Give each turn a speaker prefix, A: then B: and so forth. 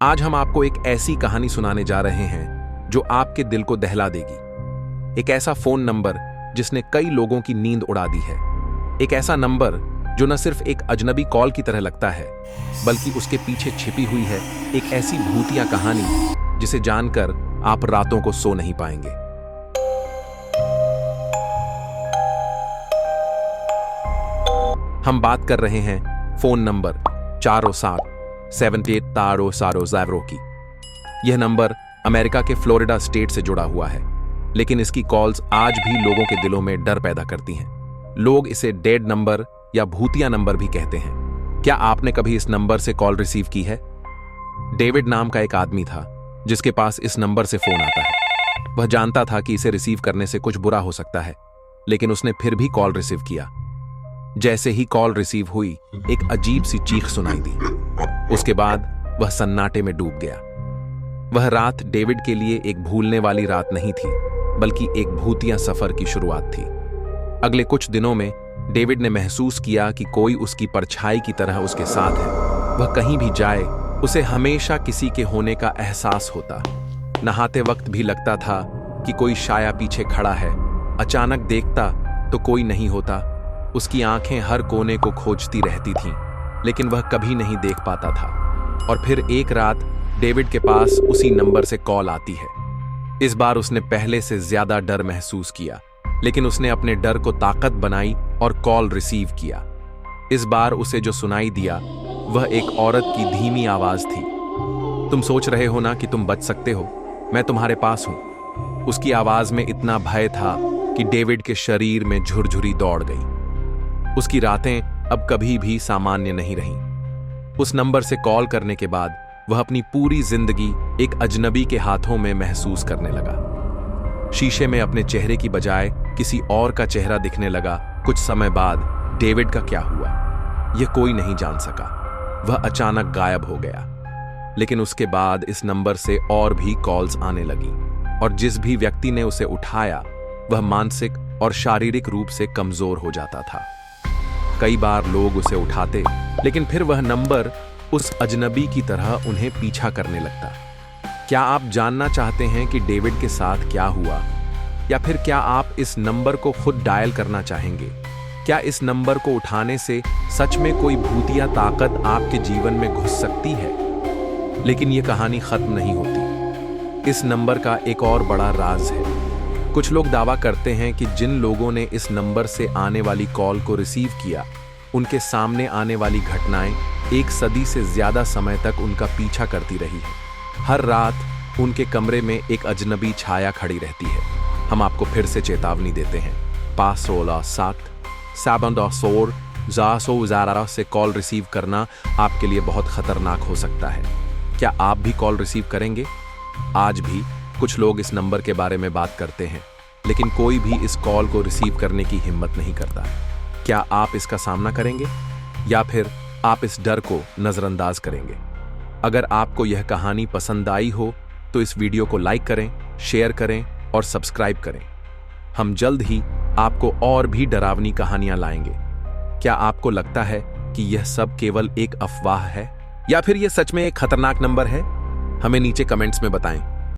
A: आज हम आपको एक ऐसी कहानी सुनाने जा रहे हैं जो आपके दिल को दहला देगी। एक ऐसा फोन नंबर जिसने कई लोगों की नींद उड़ा दी है। एक ऐसा नंबर जो न सिर्फ एक अजनबी कॉल की तरह लगता है, बल्कि उसके पीछे छिपी हुई है एक ऐसी भूतिया कहानी जिसे जानकर आप रातों को सो नहीं पाएंगे। हम बात कर रहे हैं फोन नंबर 407-78-0 की। यह नंबर अमेरिका के फ्लोरिडा स्टेट से जुड़ा हुआ है, लेकिन इसकी कॉल्स आज भी लोगों के दिलों में डर पैदा करती हैं। लोग इसे डेड नंबर या भूतिया नंबर भी कहते हैं। क्या आपने कभी इस नंबर से कॉल रिसीव की है? डेविड नाम का एक आदमी था जिसके पास इस नंबर से फोन आता है। वह जानता था कि इसे रिसीव करने से कुछ बुरा हो सकता है, लेकिन उसने फिर भी कॉल रिसीव किया। जैसे ही कॉल रिसीव हुई, एक अजीब सी चीख सुनाई दी। उसके बाद वह सन्नाटे में डूब गया। वह रात डेविड के लिए एक भूलने वाली रात नहीं थी, बल्कि एक भूतिया सफर की शुरुआत थी। अगले कुछ दिनों में डेविड ने महसूस किया कि कोई उसकी परछाई की तरह उसके साथ है। वह कहीं भी जाए, उसे हमेशा किसी के होने का एहसास होता। नहाते वक्त भी लगता था कि कोई साया पीछे खड़ा है। अचानक देखता तो कोई नहीं होता। उसकी आंखें हर कोने को खोजती रहती थीं, लेकिन वह कभी नहीं देख पाता था। और फिर एक रात डेविड के पास उसी नंबर से कॉल आती है। इस बार उसने पहले से ज्यादा डर महसूस किया, लेकिन उसने अपने डर को ताकत बनाई और कॉल रिसीव किया। इस बार उसे जो सुनाई दिया वह एक औरत की धीमी आवाज थी। तुम सोच रहे हो ना कि तुम बच सकते हो, मैं तुम्हारे पास हूं। उसकी आवाज में इतना भय था कि डेविड के शरीर में झुरझुरी दौड़ गई। उसकी रातें अब कभी भी सामान्य नहीं रहीं। उस नंबर से कॉल करने के बाद वह अपनी पूरी जिंदगी एक अजनबी के हाथों में महसूस करने लगा। शीशे में अपने चेहरे की बजाय किसी और का चेहरा दिखने लगा। कुछ समय बाद डेविड का क्या हुआ, यह कोई नहीं जान सका। वह अचानक गायब हो गया। लेकिन उसके बाद इस नंबर से और भी कॉल्स आने लगी, और जिस भी व्यक्ति ने उसे उठाया वह मानसिक और शारीरिक रूप से कमजोर हो जाता था। कई बार लोग उसे उठाते, लेकिन फिर वह नंबर उस अजनबी की तरह उन्हें पीछा करने लगता। क्या आप जानना चाहते हैं कि डेविड के साथ क्या हुआ, या फिर क्या आप इस नंबर को खुद डायल करना चाहेंगे? क्या इस नंबर को उठाने से सच में कोई भूतिया ताकत आपके जीवन में घुस सकती है? लेकिन यह कहानी खत्म नहीं होती। इस नंबर का एक और बड़ा राज है। कुछ लोग दावा करते हैं कि जिन लोगों ने इस नंबर से आने वाली कॉल को रिसीव किया, उनके सामने आने वाली घटनाएं एक सदी से ज्यादा समय तक उनका पीछा करती रही है। हर रात उनके कमरे में एक अजनबी छाया खड़ी रहती है। हम आपको फिर से चेतावनी देते हैं, 516-7-0 से कॉल रिसीव करना आपके लिए बहुत खतरनाक हो सकता है। क्या आप भी कॉल रिसीव करेंगे? आज भी कुछ लोग इस नंबर के बारे में बात करते हैं, लेकिन कोई भी इस कॉल को रिसीव करने की हिम्मत नहीं करता। क्या आप इसका सामना करेंगे, या फिर आप इस डर को नजरअंदाज करेंगे? अगर आपको यह कहानी पसंद आई हो तो इस वीडियो को लाइक करें, शेयर करें और सब्सक्राइब करें। हम जल्द ही आपको और भी डरावनी कहानियां लाएंगे। क्या आपको लगता है कि यह सब केवल एक अफवाह है, या फिर यह सच में एक खतरनाक नंबर है? हमें नीचे कमेंट्स में बताएं।